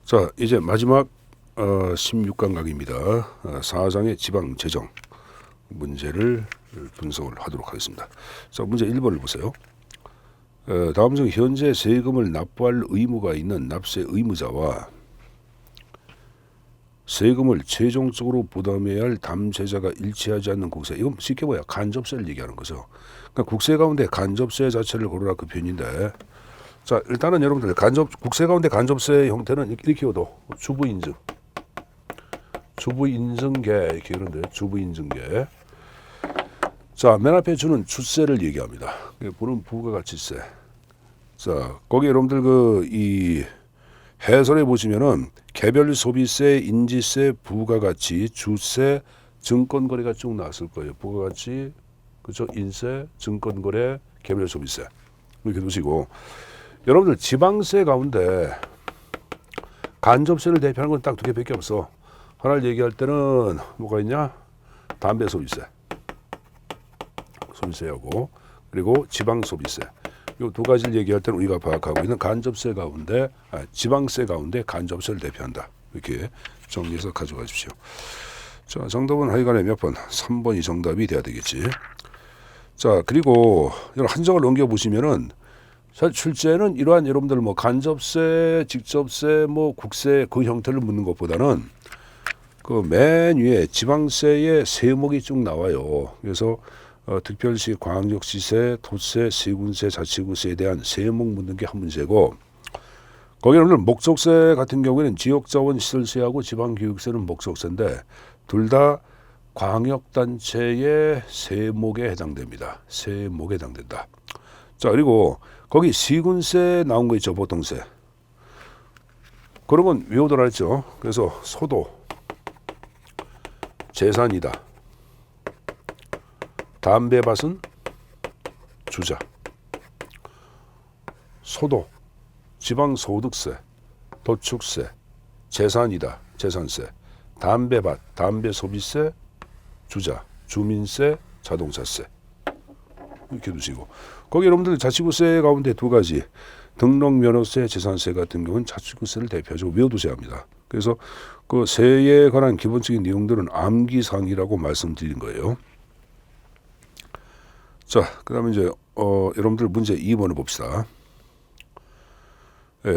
자, 이제 마지막 16강 강의입니다. 사장의 지방 재정 문제를 분석을 하도록 하겠습니다. 자, 문제 1번을 보세요. 다음 중 현재 세금을 납부할 의무가 있는 납세 의무자와 세금을 최종적으로 부담해야 할 담세자가 일치하지 않는 국세, 이건 쉽게 뭐야? 간접세를 얘기하는 거죠. 그러니까 국세 가운데 간접세 자체를 고르라 그 표현인데, 자, 일단은 여러분들 국세 가운데 간접세 형태는 이렇게 해도 주부인증, 주부인증계 이렇게 그런데 주부인증계. 자, 맨 앞에 주는 주세를 얘기합니다. 보는 부가가치세. 자, 거기 여러분들 이 해설에 보시면은 개별 소비세, 인지세, 부가가치, 주세, 증권거래가 쭉 나왔을 거예요. 부가가치, 그렇죠? 인세, 증권거래, 개별 소비세 이렇게 두시고, 여러분들 지방세 가운데 간접세를 대표하는 건 딱 두 개밖에 없어. 하나를 얘기할 때는 뭐가 있냐? 담배 소비세, 소비세하고 그리고 지방 소비세. 이 두 가지를 얘기할 때는 우리가 파악하고 있는 간접세 가운데 지방세 가운데 간접세를 대표한다. 이렇게 정리해서 가져가십시오. 자, 정답은 하여간에 몇 번? 3번이 정답이 돼야 되겠지. 자, 그리고 한 장을 넘겨보시면은 실제는 이러한 여러분들 뭐 간접세, 직접세, 뭐 국세 그 형태를 묻는 것보다는 그 맨 위에 지방세의 세목이 쭉 나와요. 그래서 특별시, 광역시세, 도세, 세군세, 자치구세에 대한 세목 묻는 게 한 문제고, 거기는 목적세 같은 경우에는 지역자원시설세하고 지방교육세는 목적세인데 둘 다 광역단체의 세목에 해당됩니다. 세목에 해당된다. 자, 그리고 거기 시군세 나온 거 있죠, 보통세. 그런 건 외우더라 했죠. 그래서 소도, 재산이다. 담배밭은 주자. 소도, 지방소득세, 도축세, 재산이다. 재산세. 담배밭, 담배소비세, 주자. 주민세, 자동차세. 이렇게 두시고, 거기 여러분들 자치구세 가운데 두 가지, 등록면허세, 재산세 같은 경우는 자치구세를 대표적으로 외워두셔야 합니다. 그래서 그 세에 관한 기본적인 내용들은 암기사항이라고 말씀드린 거예요. 자, 그 다음에 이제 여러분들 문제 2번을 봅시다.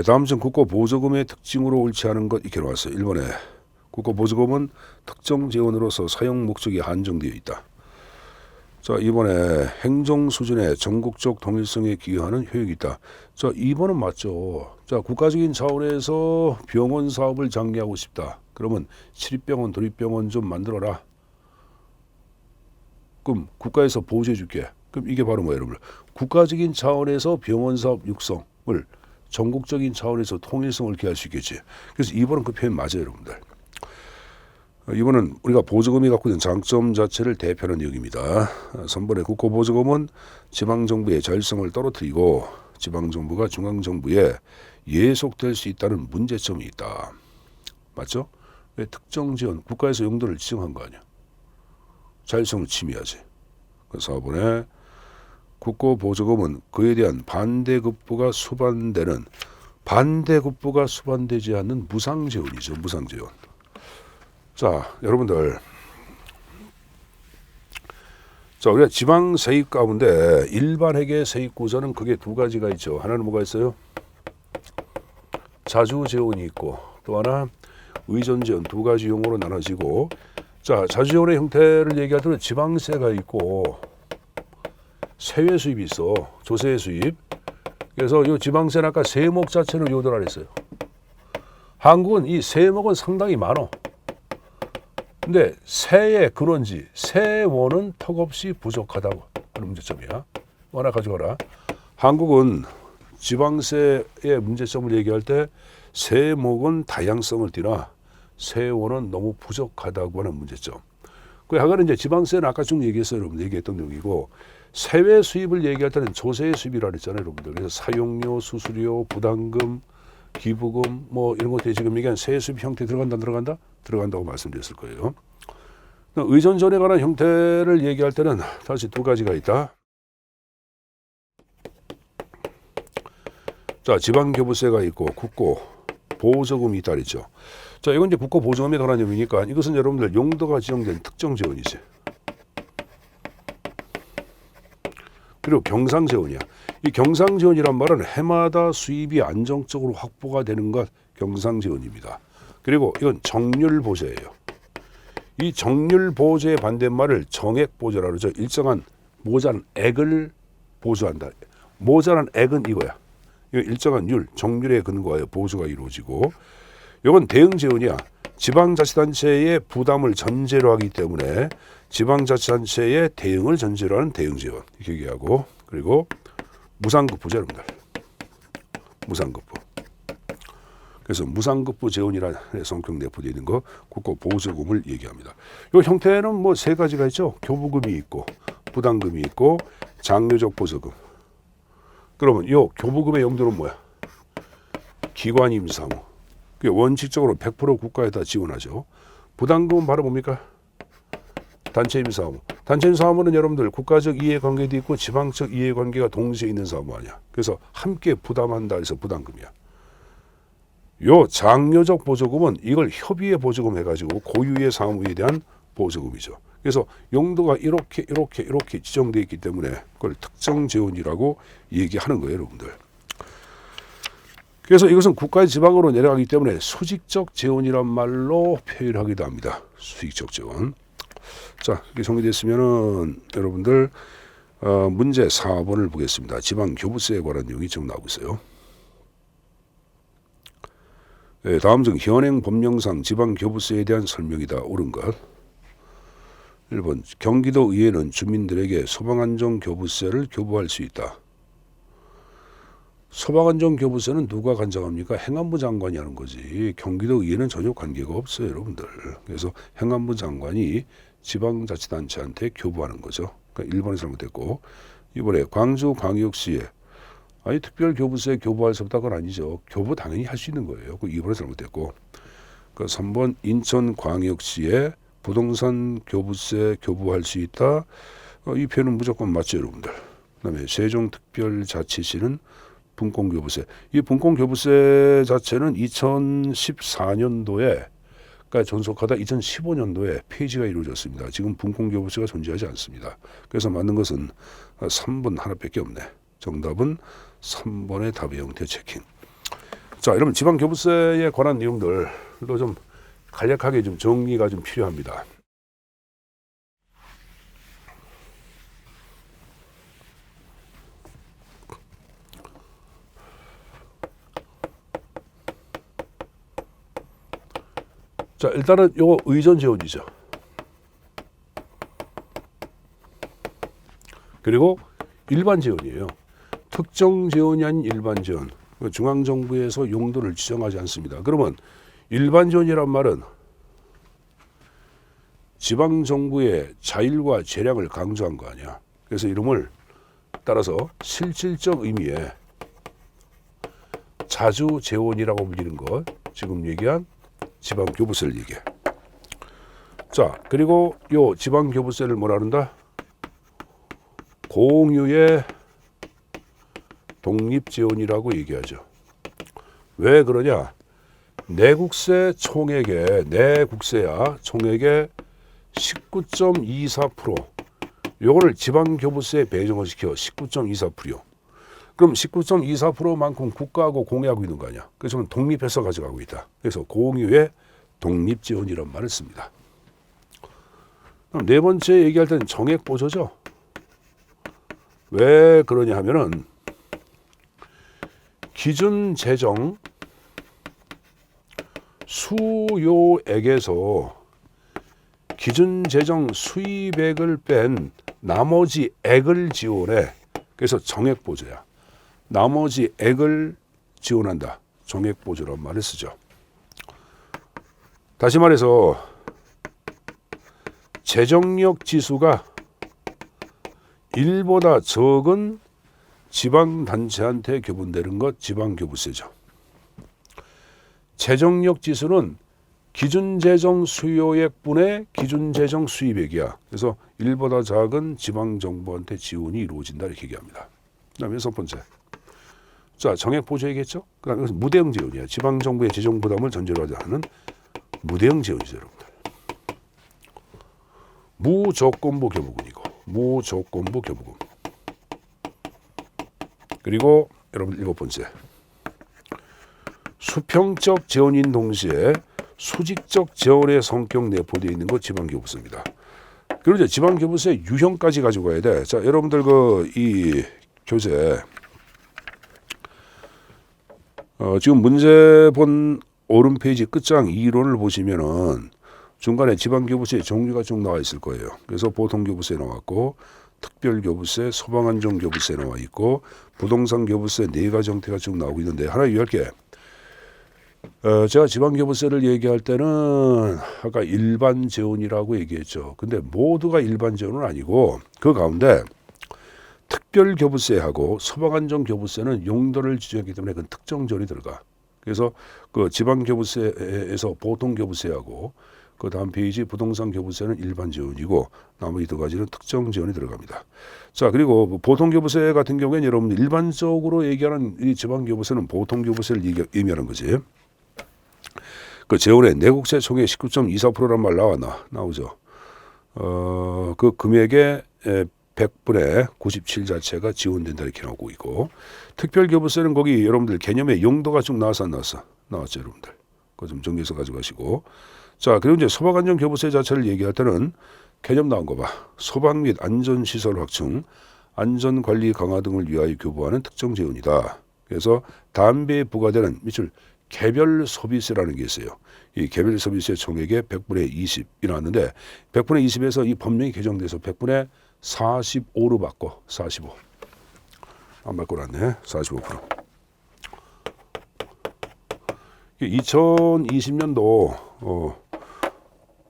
다음 중 국고보조금의 특징으로 옳지 않은 것 이렇게 나왔어요. 1번에 국고보조금은 특정 재원으로서 사용 목적이 한정되어 있다. 자, 2번에 행정 수준의 전국적 통일성에 기여하는 효력이 있다. 자, 2번은 맞죠. 자, 국가적인 차원에서 병원 사업을 장려하고 싶다. 그러면 시립병원, 도립병원 좀 만들어라. 그럼 국가에서 보조해 줄게. 그럼 이게 바로 뭐예요, 여러분? 국가적인 차원에서 병원 사업 육성을 전국적인 차원에서 통일성을 기할 수 있겠지. 그래서 2번은 그 표현 맞아요, 여러분들. 이번은 우리가 보조금이 갖고 있는 장점 자체를 대표하는 내용입니다. 3번에 국고보조금은 지방정부의 자율성을 떨어뜨리고 지방정부가 중앙정부에 예속될 수 있다는 문제점이 있다. 맞죠? 왜 특정 지원, 국가에서 용도를 지정한 거 아니야. 자율성을 침해하지. 그래서 4번에 국고보조금은 그에 대한 반대급부가 수반되지 않는 무상재원이죠. 무상재원. 자, 여러분들, 자, 우리가 지방 세입 가운데 일반 회계 세입 구조는 그게 두 가지가 있죠. 하나는 뭐가 있어요? 자주재원이 있고 또 하나 의존재원, 두 가지 용어로 나눠지고, 자, 자주재원의 형태를 얘기할 때는 지방세가 있고 세외 수입이 있어. 조세 수입. 그래서 이 지방세는 아까 세목 자체는 요도라 했어요. 한국은 이 세목은 상당히 많어. 근데 세의 근원지, 세원은 턱없이 부족하다고 하는 문제점이야. 하나 가져가라. 한국은 지방세의 문제점을 얘기할 때 세목은 다양성을 띠나 세원은 너무 부족하다고 하는 문제점. 그 하나는 이제 지방세는 아까 좀 얘기했어요, 여러분. 얘기했던 내용이고, 세외 수입을 얘기할 때는 조세 수입이라 그랬잖아요, 여러분들. 그래서 사용료, 수수료, 부담금, 기부금 뭐 이런 것들이 지금 얘기한 세외 수입 형태 들어간다고 말씀드렸을 거예요. 의존전에 관한 형태를 얘기할 때는 다시 두 가지가 있다. 자, 지방교부세가 있고 국고, 보조금이 있다 그랬죠. 자, 이건 이제 국가 보조금에 관한 내용이니까 이것은 여러분들 용도가 지정된 특정 재원이지. 그리고 경상재원이야. 이 경상재원이란 말은 해마다 수입이 안정적으로 확보가 되는 것 경상재원입니다. 그리고 이건 정률보조예요. 이 정률보조의 반대말을 정액보조라 그러죠. 일정한 모자란 액을 보조한다. 모자란 액은 이거야. 이거 일정한 율, 정률에 근거하여 보조가 이루어지고, 이건 대응재원이야. 지방자치단체의 부담을 전제로 하기 때문에 지방자치단체의 대응을 전제로 하는 대응재원 이렇게 얘기하고, 그리고 무상급부죠, 여러분들. 무상급부. 그래서 무상급부 재원이라는 성격 내포되어 있는 거 국가 보조금을 얘기합니다. 이 형태는 뭐 세 가지가 있죠. 교부금이 있고 부담금이 있고 장려적 보조금. 그러면 이 교부금의 용도는 뭐야? 기관 임사무. 원칙적으로 100% 국가에다 지원하죠. 부담금은 바로 뭡니까? 단체 임사무. 단체 임사무는 여러분들 국가적 이해관계도 있고 지방적 이해관계가 동시에 있는 사무 아니야. 그래서 함께 부담한다 해서 부담금이야. 요 장려적 보조금은 이걸 협의의 보조금 해가지고 고유의 사무에 대한 보조금이죠. 그래서 용도가 이렇게 지정되어 있기 때문에 그걸 특정 재원이라고 얘기하는 거예요, 여러분들. 그래서 이것은 국가의 지방으로 내려가기 때문에 수직적 재원이란 말로 표현하기도 합니다. 수직적 재원. 자, 이렇게 정리됐으면은 여러분들 문제 4번을 보겠습니다. 지방교부세에 관한 내용이 지금 나오고 있어요. 네, 다음 중 현행 법령상 지방교부세에 대한 설명이다. 옳은 것. 1번 경기도 의회는 주민들에게 소방안전교부세를 교부할 수 있다. 소방안전교부세는 누가 관장합니까? 행안부 장관이 하는 거지. 경기도 의회는 전혀 관계가 없어요, 여러분들. 그래서 행안부 장관이 지방자치단체한테 교부하는 거죠. 그러니까 1번이 잘못됐고, 이번에 광주광역시에 아니 특별교부세 교부할 수 없다 건 아니죠. 교부 당연히 할 수 있는 거예요. 그 2번이 잘못됐고, 그 3번 인천광역시에 부동산 교부세 교부할 수 있다. 이 표현은 무조건 맞죠, 여러분들. 그다음에 세종특별자치시는 분권교부세. 이 분권교부세 자체는 2014년도에 그러니까 존속하다 2015년도에 폐지가 이루어졌습니다. 지금 분권교부세가 존재하지 않습니다. 그래서 맞는 것은 3번 하나밖에 없네. 정답은 3번의 답의 형태 체킹. 자, 여러분 지방교부세에 관한 내용들도 좀 간략하게 좀 정리가 좀 필요합니다. 자, 일단은 요거 의전 재원이죠. 그리고 일반 재원이에요. 특정 재원이 아닌 일반 재원. 중앙정부에서 용도를 지정하지 않습니다. 그러면 일반 재원이란 말은 지방정부의 자율과 재량을 강조한 거 아니야. 그래서 이름을 따라서 실질적 의미의 자주재원이라고 불리는 것, 지금 얘기한 지방교부세를 얘기해. 자, 그리고 요 지방교부세를 뭐라 그런다? 공유의 독립재원이라고 얘기하죠. 왜 그러냐? 내국세 총액의, 내국세야 총액의 19.24%, 요거를 지방교부세에 배정을 시켜 19.24%요. 그럼 19.24%만큼 국가하고 공유하고 있는 거 아니야. 그래서 저는 독립해서 가져가고 있다. 그래서 공유의 독립재원이란 말을 씁니다. 그럼 네 번째 얘기할 때는 정액보조죠. 왜 그러냐 하면은 기준 재정 수요액에서 기준 재정 수입액을 뺀 나머지 액을 지원해. 그래서 정액보조야. 나머지 액을 지원한다. 정액보조란 말을 쓰죠. 다시 말해서 재정력 지수가 1보다 적은 지방단체한테 교분되는 것 지방교부세죠. 재정력 지수는 기준재정 수요액분의 기준재정 수입액이야. 그래서 1보다 작은 지방정부한테 지원이 이루어진다 이렇게 얘기합니다. 그 다음에 6번째. 자, 정액 보조이겠죠? 그다음에 이것은 무대응 재원이야. 지방 정부의 재정 부담을 전제로 하는 무대응 재원이죠, 여러분들. 무조건부 교부금이고 무조건부 교부금. 그리고 여러분 7번째. 수평적 재원인 동시에 수직적 재원의 성격 내포되어 있는 거 지방교부세입니다. 그리고 이제 지방교부세 유형까지 가지고 가야 돼. 자, 여러분들 이 교재 지금 문제본 오른 페이지 끝장 2론을 보시면은 중간에 지방교부세 종류가 쭉 나와 있을 거예요. 그래서 보통교부세 나왔고 특별교부세, 소방안전교부세 나와 있고 부동산교부세 4가지 형태가 쭉 나오고 있는데 하나 유의할게. 제가 지방교부세를 얘기할 때는 아까 일반 재원이라고 얘기했죠. 근데 모두가 일반 재원은 아니고 그 가운데 특별교부세하고 소방안전교부세는 용도를 지정했기 때문에 그 특정 재원이 들어가. 그래서 그 지방교부세에서 보통교부세하고 그 다음 페이지 부동산교부세는 일반 재원이고 나머지 2가지는 특정 재원이 들어갑니다. 자, 그리고 보통교부세 같은 경우에는 여러분들 일반적으로 얘기하는 이 지방교부세는 보통교부세를 의미하는 거지. 그 재원의 내국세 총액 19.24%란 말 나오죠. 그 금액의 100분의 97 자체가 지원된다 이렇게 나오고 있고 특별교부세는 거기 여러분들 개념의 용도가 쭉 나왔죠, 여러분들. 그거 좀 정리해서 가져가시고. 자, 그리고 이제 소방안전교부세 자체를 얘기할 때는 개념 나온 거 봐. 소방 및 안전시설 확충, 안전관리 강화 등을 위하여 교부하는 특정 재원이다. 그래서 담배에 부과되는 밑줄 개별 소비세라는 게 있어요. 이 개별 소비세 총액의 100분의 20이 나왔는데 100분의 20에서 이 법령이 개정돼서 100분의 45로 바꿔. 45. 안 바꿔놨네. 45%. 2020년도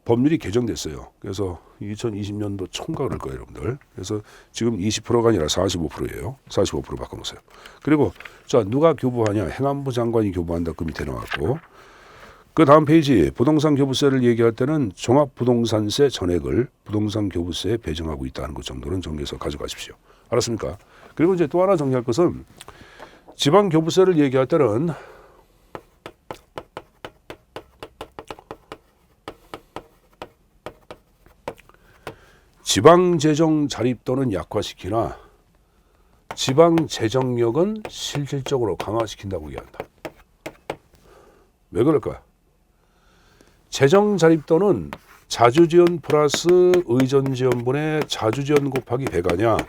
법률이 개정됐어요. 그래서 2020년도 총각을 할 거예요, 여러분들. 그래서 지금 20%가 아니라 45%예요. 45% 바꿔놓으세요. 그리고 자, 누가 교부하냐? 행안부 장관이 교부한다. 그 밑에 나왔고. 그 다음 페이지 부동산 교부세를 얘기할 때는 종합부동산세 전액을 부동산 교부세에 배정하고 있다는 것 정도는 정리해서 가져가십시오. 알았습니까? 그리고 이제 또 하나 정리할 것은 지방 교부세를 얘기할 때는 지방재정 자립도는 약화시키나 지방재정력은 실질적으로 강화시킨다고 얘기한다. 왜 그럴까? 재정자립도는 자주지원 플러스 의전지원분의 자주지원 곱하기 100아냐.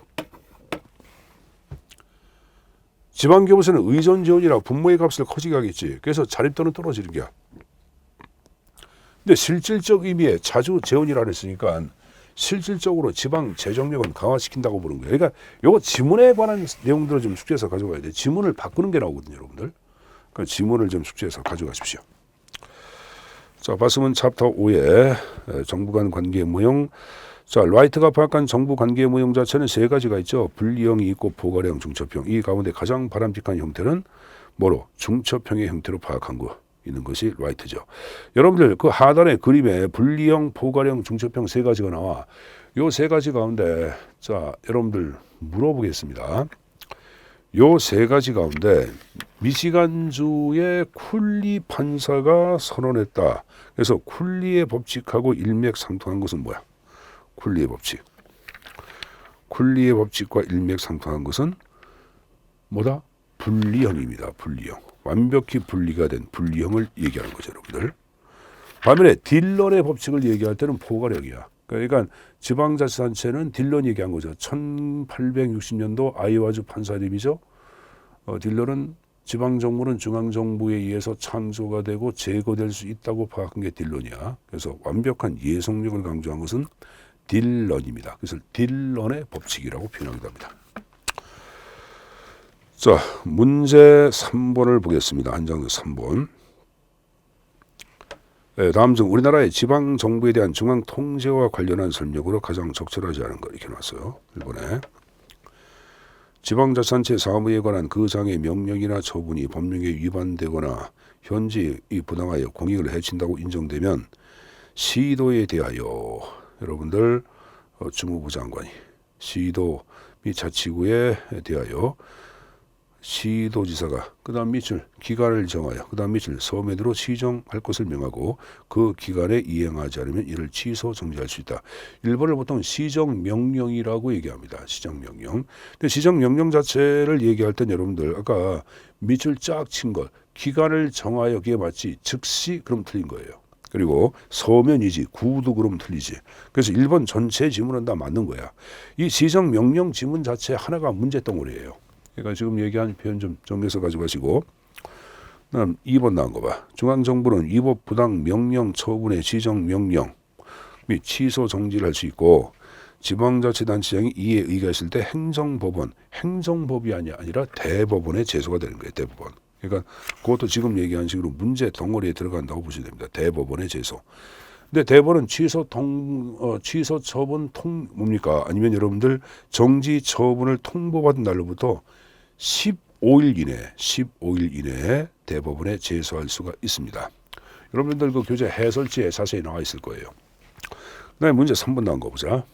지방교부세는 의전지원이라 분모의 값을 커지게 하겠지. 그래서 자립도는 떨어지는 거야. 근데 실질적 의미의 자주재원이라 했으니까 실질적으로 지방 재정력은 강화시킨다고 보는 거예요. 그러니까 요거 지문에 관한 내용들을 좀 숙지해서 가져가야 돼. 지문을 바꾸는 게 나오거든요, 여러분들. 그러니까 지문을 좀 숙지해서 가져가십시오. 자, 봤으면 챕터 5에 정부 간 관계 모형. 자, 라이트가 파악한 정부 관계 모형 자체는 3가지가 있죠. 분리형이 있고 포괄형, 중첩형. 이 가운데 가장 바람직한 형태는 뭐로? 중첩형의 형태로 파악한 거. 있는 것이 라이트죠. 여러분들 그 하단의 그림에 분리형, 포괄형, 중첩형 3가지가 나와. 요 3가지 가운데 자, 여러분들 물어보겠습니다. 요 3가지 가운데 미시간주의 쿨리 판사가 선언했다. 그래서 쿨리의 법칙하고 일맥상통한 것은 뭐야? 쿨리의 법칙. 쿨리의 법칙과 일맥상통한 것은 뭐다? 분리형입니다. 분리형. 완벽히 분리가 된 분리형을 얘기하는 거죠, 여러분들. 반면에 딜런의 법칙을 얘기할 때는 포괄형이야. 그러니까 지방자치단체는 딜런 얘기한 거죠. 1860년도 아이오와주 판사립이죠. 딜런은 지방정부는 중앙정부에 의해서 창조가 되고 제거될 수 있다고 파악한 게 딜런이야. 그래서 완벽한 예속력을 강조한 것은 딜런입니다. 그래서 딜런의 법칙이라고 표현하기도 합니다. 자, 문제 3번을 보겠습니다. 한장 3번. 네, 다음 중 우리나라의 지방정부에 대한 중앙통제와 관련한 설명으로 가장 적절하지 않은 거 이렇게 나왔어요. 1번에. 지방자치단체 사무에 관한 그 장의 명령이나 처분이 법령에 위반되거나 현지 부당하여 공익을 해친다고 인정되면 시도에 대하여 여러분들 주무부 장관이 시도 및 자치구에 대하여 시도지사가 그 다음 밑줄 기간을 정하여 그 다음 밑줄 서면으로 시정할 것을 명하고 그 기간에 이행하지 않으면 이를 취소 정지할 수 있다. 일본을 보통 시정명령이라고 얘기합니다. 시정명령. 근데 시정명령 자체를 얘기할 땐 여러분들 아까 밑줄 쫙 친 것 기간을 정하여 기에 맞지 즉시 그럼 틀린 거예요. 그리고 서면이지 구도 그럼 틀리지. 그래서 일본 전체 지문은 다 맞는 거야. 이 시정명령 지문 자체 하나가 문제 덩어리예요. 그러니까 지금 얘기한 표현 좀 정리해서 가져가시고 그다음 2번 나온 거 봐. 중앙정부는 위법 부당 명령 처분의 시정명령 및 취소 정지를 할 수 있고 지방자치단체장이 이에 의거했을 때 행정법원, 행정법이 아니라 대법원에 제소가 되는 거예요. 대법원. 그러니까 그것도 지금 얘기한 식으로 문제 덩어리에 들어간다고 보시면 됩니다. 대법원의 제소. 근데 대법원은 취소 처분 뭡니까? 아니면 여러분들 정지 처분을 통보받은 날로부터 15일 이내에 대법원에 제소할 수가 있습니다. 여러분들 그 교재 해설지에 자세히 나와 있을 거예요. 그다음에 문제 3번 나온 거 보자.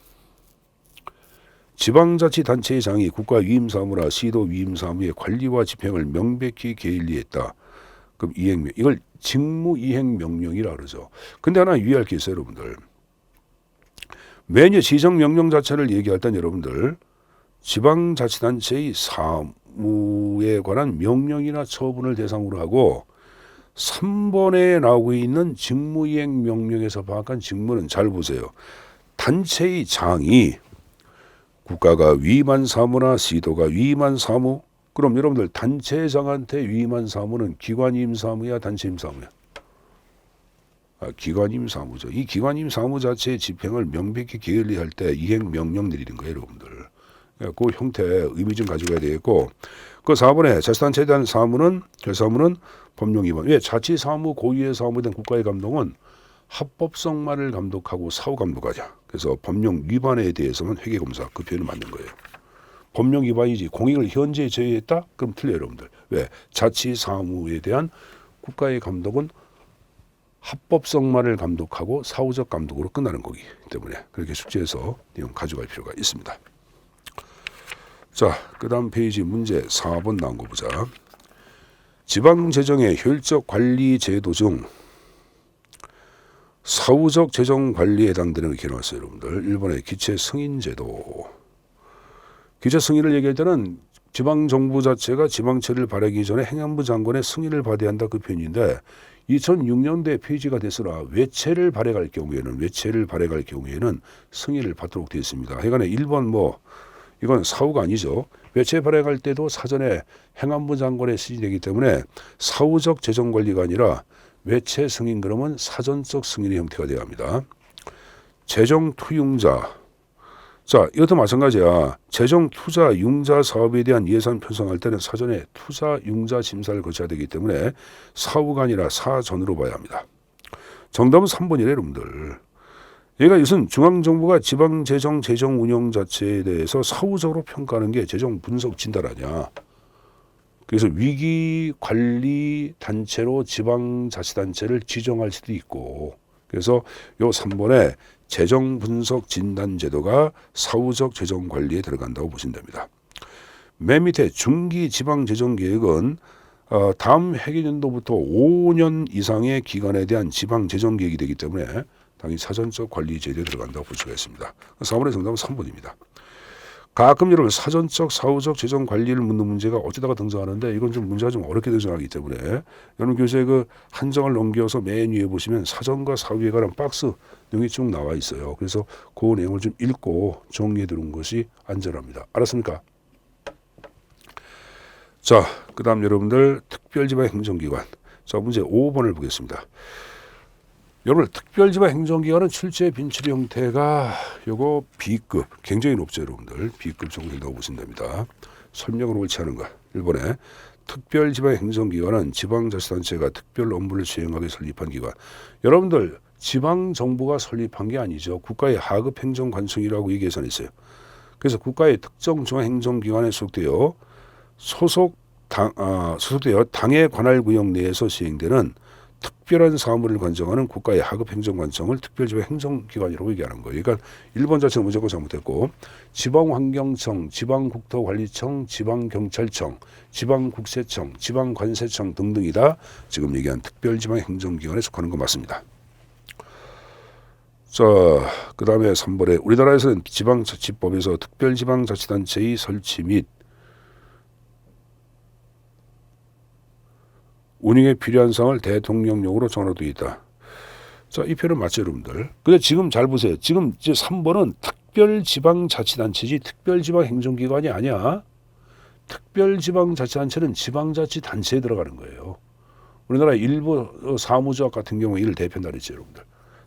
지방자치단체장이 국가 위임사무나 시도 위임사무의 관리와 집행을 명백히 게을리했다. 그럼 이행명 이걸 직무이행명령이라 그러죠. 근데 하나 유의할 게 있어요, 여러분들. 매년 시정명령 자체를 얘기할 땐 여러분들 지방자치단체의 사무에 관한 명령이나 처분을 대상으로 하고 3번에 나오고 있는 직무이행명령에서 파악한 직무는 잘 보세요. 단체의 장이 국가가 위임한 사무나 시도가 위임한 사무 그럼 여러분들 단체장한테 위임한 사무는 기관임 사무야 단체임 사무야? 기관임 사무죠. 이 기관임 사무 자체의 집행을 명백히 게을리할 때 이행 명령 내리는 거예요, 여러분들. 그 형태 의미 좀 가져가야 되겠고 그 4번에 자치단체에 대한 사무는 결사무는 법령 위반. 왜 자치사무 고유의 사무에 대한 국가의 감독은 합법성만을 감독하고 사후 감독하자. 그래서 법령 위반에 대해서는 회계검사 그 표현은 맞는 거예요. 법령 위반이지 공익을 현재에 제외했다? 그럼 틀려요, 여러분들. 왜? 자치사무에 대한 국가의 감독은 합법성만을 감독하고 사후적 감독으로 끝나는 거기 때문에 그렇게 숙제에서 내용 가져갈 필요가 있습니다. 자, 그 다음 페이지 문제 4번 나온 거 보자. 지방재정의 효율적 관리 제도 중 사후적 재정 관리에 해당되는 게 이렇게 나왔어요, 여러분들. 1번의 기체 승인 제도. 기체 승인을 얘기할 때는 지방정부 자체가 지방채를 발행하기 전에 행안부 장관의 승인을 받아야 한다 그 표현인데 2006년도에 폐지가 됐으나 외채를 발행할 경우에는 승인을 받도록 되어 있습니다. 하여간에 1번 이건 사후가 아니죠. 외채 발행할 때도 사전에 행안부 장관의 승인이 되기 때문에 사후적 재정 관리가 아니라 외채 승인 그러면 사전적 승인의 형태가 되어야 합니다. 재정 투융자. 자, 이것도 마찬가지야. 재정 투자 융자 사업에 대한 예산 편성할 때는 사전에 투자 융자 심사를 거쳐야 되기 때문에 사후가 아니라 사전으로 봐야 합니다. 정답은 3번이래, 여러분들. 얘가 이것은 중앙정부가 지방재정 재정 운영 자체에 대해서 사후적으로 평가하는 게 재정 분석 진단 아니야. 그래서 위기관리 단체로 지방자치단체를 지정할 수도 있고 그래서 요 3번에 재정분석 진단제도가 사후적 재정관리에 들어간다고 보시면 됩니다. 맨 밑에 중기지방재정계획은 다음 회계년도부터 5년 이상의 기간에 대한 지방재정계획이 되기 때문에 당연히 사전적 관리 제도에 들어간다고 볼 수가 있습니다. 4번의 정답은 3번입니다. 가끔 여러분 사전적 사후적 재정 관리를 묻는 문제가 어쩌다가 등장하는데 이건 좀 문제가 좀 어렵게 등장하기 때문에 여러분 교재에 그 한정을 넘겨서 맨 위에 보시면 사전과 사후에 관한 박스 내용이 쭉 나와 있어요. 그래서 그 내용을 좀 읽고 정리해 두는 것이 안전합니다. 알았습니까? 자, 그 다음 여러분들 특별지방행정기관. 자, 문제 5번을 보겠습니다. 여러분 특별지방행정기관은 출제 빈출의 형태가 요거 B급 굉장히 높죠, 여러분들. B급 정도 된다고 보시면 됩니다. 설명을 옳지 않은 거. 1번에 특별지방행정기관은 지방자치단체가 특별 업무를 수행하게 설립한 기관. 여러분들 지방정부가 설립한 게 아니죠. 국가의 하급 행정관청이라고 이 계산이 있어요. 그래서 국가의 특정 중앙행정기관에 소속되어 당의 관할 구역 내에서 시행되는 특별한 사무를 관장하는 국가의 하급 행정관청을 특별지방 행정기관이라고 얘기하는 거예요. 그러니까 1번 자체는 무조건 잘못됐고 지방환경청, 지방국토관리청, 지방경찰청, 지방국세청, 지방관세청 등등이다. 지금 얘기한 특별지방 행정기관에 속하는 거 맞습니다. 자, 그 다음에 3번에 우리나라에서는 지방자치법에서 특별지방자치단체의 설치 및 운영에 필요한 사항을 대통령령으로 정하고 있다. 자, 이 표현은 맞죠, 여러분들? 근데 지금 잘 보세요. 지금 이제 3번은 특별지방자치단체지 특별지방행정기관이 아니야. 특별지방자치단체는 지방자치단체에 들어가는 거예요. 우리나라 일부 사무조합 같은 경우에 이를 대표한다 그랬죠, 여러분들.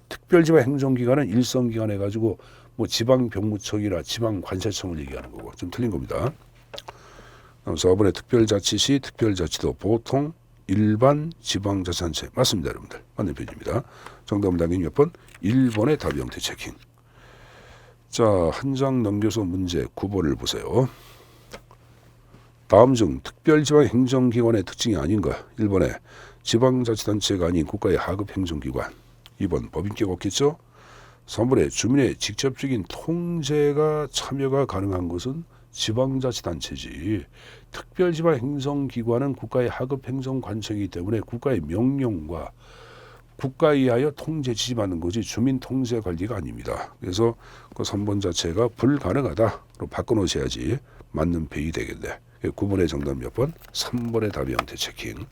특별지방행정기관은 일성기관 해가지고 뭐 지방병무청이나 지방관세청을 얘기하는 거고 좀 틀린 겁니다. 다음 4번에 특별자치시, 특별자치도 보통 일반 지방자치단체 맞습니다, 여러분들. 맞는 표현입니다. 정답은 당연히 몇 번? 1번의 답 형태 체킹. 자, 한 장 넘겨서 문제 9번을 보세요. 다음 중 특별지방행정기관의 특징이 아닌가? 1번에 지방자치단체가 아닌 국가의 하급 행정기관. 2번 법인격 없겠죠? 3번에 주민의 직접적인 통제가 참여가 가능한 것은 지방자치단체지. 특별지방행정기관은 국가의 하급 행정관청이기 때문에 국가의 명령과 국가에 의하여 통제 지시받는 것이 주민 통제 관리가 아닙니다. 그래서 그 3번 자체가 불가능하다로 바꿔놓으셔야지 맞는 표현이 되겠네. 9번의 정답 몇 번? 3번의 답이 형태 체킹.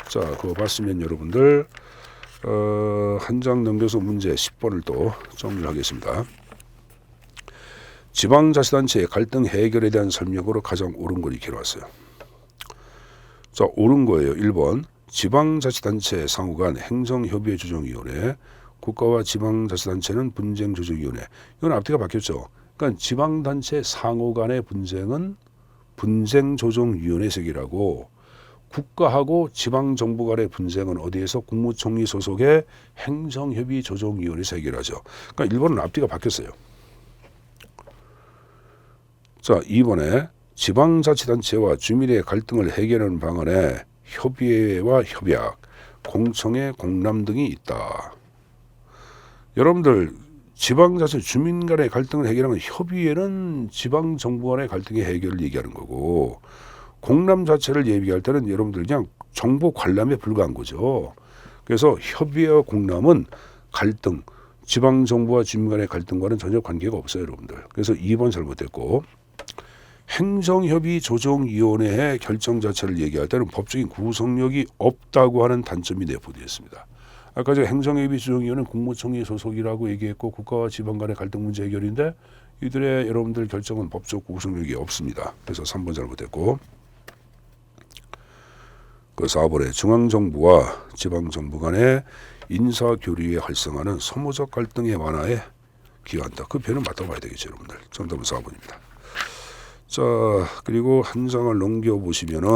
자, 그거 봤으면 여러분들 한 장 넘겨서 문제 10번을 또 정리하겠습니다. 지방자치단체의 갈등 해결에 대한 설명으로 가장 옳은 걸 이렇게 왔어요. 자, 옳은 거예요. 1번 지방자치단체 상호 간 행정협의회 조정위원회, 국가와 지방자치단체는 분쟁조정위원회. 이건 앞뒤가 바뀌었죠. 그러니까 지방단체 상호 간의 분쟁은 분쟁조정위원회 색이라고, 국가하고 지방정부 간의 분쟁은 어디에서 국무총리 소속의 행정협의 조정위원회에서 해결하죠. 그러니까 1번은 앞뒤가 바뀌었어요. 자, 2번에 지방자치단체와 주민의 갈등을 해결하는 방안에 협의회와 협약, 공청회, 공람 등이 있다. 여러분들 지방자치 주민 간의 갈등을 해결하면 협의회는 지방정부 간의 갈등의 해결을 얘기하는 거고, 공람 자체를 얘기할 때는 여러분들 그냥 정보 관람에 불과한 거죠. 그래서 협의회와 공람은 갈등, 지방정부와 주민 간의 갈등과는 전혀 관계가 없어요, 여러분들. 그래서 2번 잘못됐고, 행정협의 조정위원회의 결정 자체를 얘기할 때는 법적인 구속력이 없다고 하는 단점이 내포되어 있습니다. 아까 저 행정협의 조정위원회는 국무총리 소속이라고 얘기했고 국가와 지방 간의 갈등 문제 해결인데 이들의 여러분들 결정은 법적 구속력이 없습니다. 그래서 3번 잘못됐고, 그 4번에 중앙정부와 지방정부 간의 인사교류에 활성화는 소모적 갈등의 완화에 기여한다. 그 표현은 맞다고 봐야 되겠죠, 여러분들. 정답은 4번입니다. 자, 그리고 한 장을 넘겨보시면은,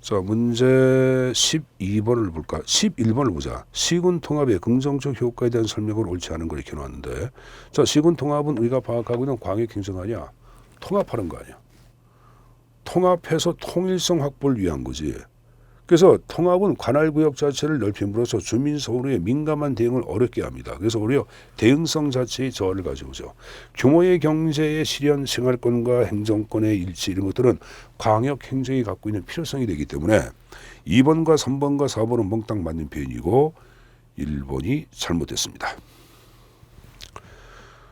자, 문제 12번을 볼까? 11번을 보자. 시군 통합의 긍정적 효과에 대한 설명을 옳지 않은 걸 이렇게 놨는데, 자, 시군 통합은 우리가 파악하고 있는 광역 행정 아니야. 통합하는 거 아니야. 통합해서 통일성 확보를 위한 거지. 그래서 통합은 관할구역 자체를 넓힘으로써 주민 소유의 민감한 대응을 어렵게 합니다. 그래서 오히려 대응성 자체의 저하를 가져오죠. 규모의 경제의 실현, 생활권과 행정권의 일치 이런 것들은 광역 행정이 갖고 있는 필요성이 되기 때문에 2번과 3번과 4번은 몽땅 맞는 표현이고 1번이 잘못됐습니다.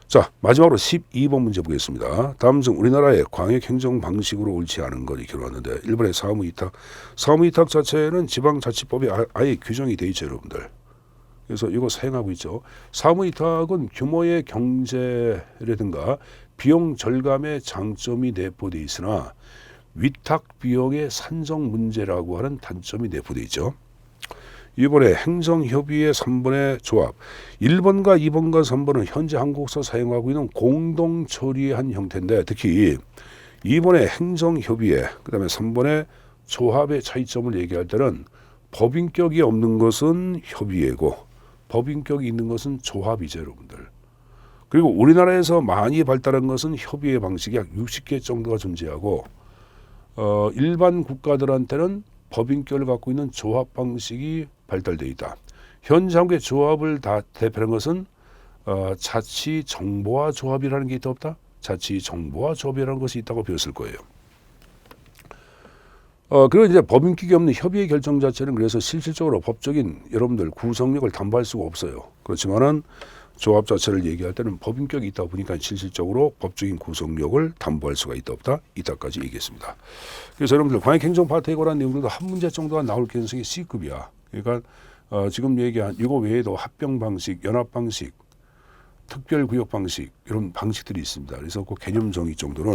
자, 마지막으로 12번 문제 보겠습니다. 다음 중 우리나라의 광역 행정 방식으로 옳지 않은 것이 결혼하는데 1번의 사무위탁. 사무위탁 자체는 지방자치법에 아예 규정이 되어 있죠, 여러분들. 그래서 이거 사용하고 있죠. 사무위탁은 규모의 경제라든가 비용 절감의 장점이 내포되어 있으나 위탁 비용의 산정 문제라고 하는 단점이 내포되어 있죠. 2번에 행정협의회 3번의 조합. 1번과 2번과 3번은 현재 한국에서 사용하고 있는 공동처리한 형태인데 특히 2번의 행정협의회 그 다음에 3번의 조합의 차이점을 얘기할 때는 법인격이 없는 것은 협의회고 법인격이 있는 것은 조합이죠, 여러분들. 그리고 우리나라에서 많이 발달한 것은 협의회 방식이 약 60개 정도가 존재하고 일반 국가들한테는 법인격을 갖고 있는 조합 방식이 발달되어 있다. 현재 한국의 조합을 다 대표하는 것은 자치정보화 조합이라는 게 있다 없다? 자치정보화 조합이라는 것이 있다고 배웠을 거예요. 그리고 이제 법인격이 없는 협의의 결정 자체는 그래서 실질적으로 법적인 여러분들 구성력을 담보할 수가 없어요. 그렇지만은 조합 자체를 얘기할 때는 법인격이 있다 보니까 실질적으로 법적인 구성력을 담보할 수가 있다 없다? 있다까지 얘기했습니다. 그래서 여러분들 광역행정 파트에 관한 내용들도 한 문제 정도가 나올 가능성이 C급이야. 그러니까 지금 얘기한 이거 외에도 합병 방식, 연합 방식, 특별구역 방식 이런 방식들이 있습니다. 그래서 그 개념 정의 정도는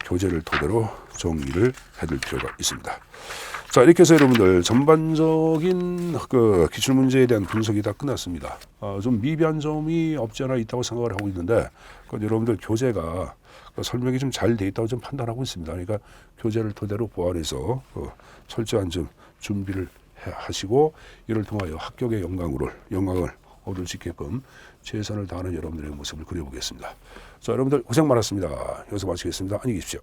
교재를 토대로 정의를 해둘 필요가 있습니다. 자, 이렇게 해서 여러분들 전반적인 그 기출문제에 대한 분석이 다 끝났습니다. 좀 미비한 점이 없지 않아 있다고 생각을 하고 있는데 여러분들 교재가 설명이 좀 잘 돼 있다고 좀 판단하고 있습니다. 그러니까 교재를 토대로 보완해서 철저한 좀 준비를 하시고 이를 통하여 합격의 영광을 얻을 수 있게끔 최선을 다하는 여러분들의 모습을 그려보겠습니다. 자, 여러분들 고생 많았습니다. 여기서 마치겠습니다. 안녕히 계십시오.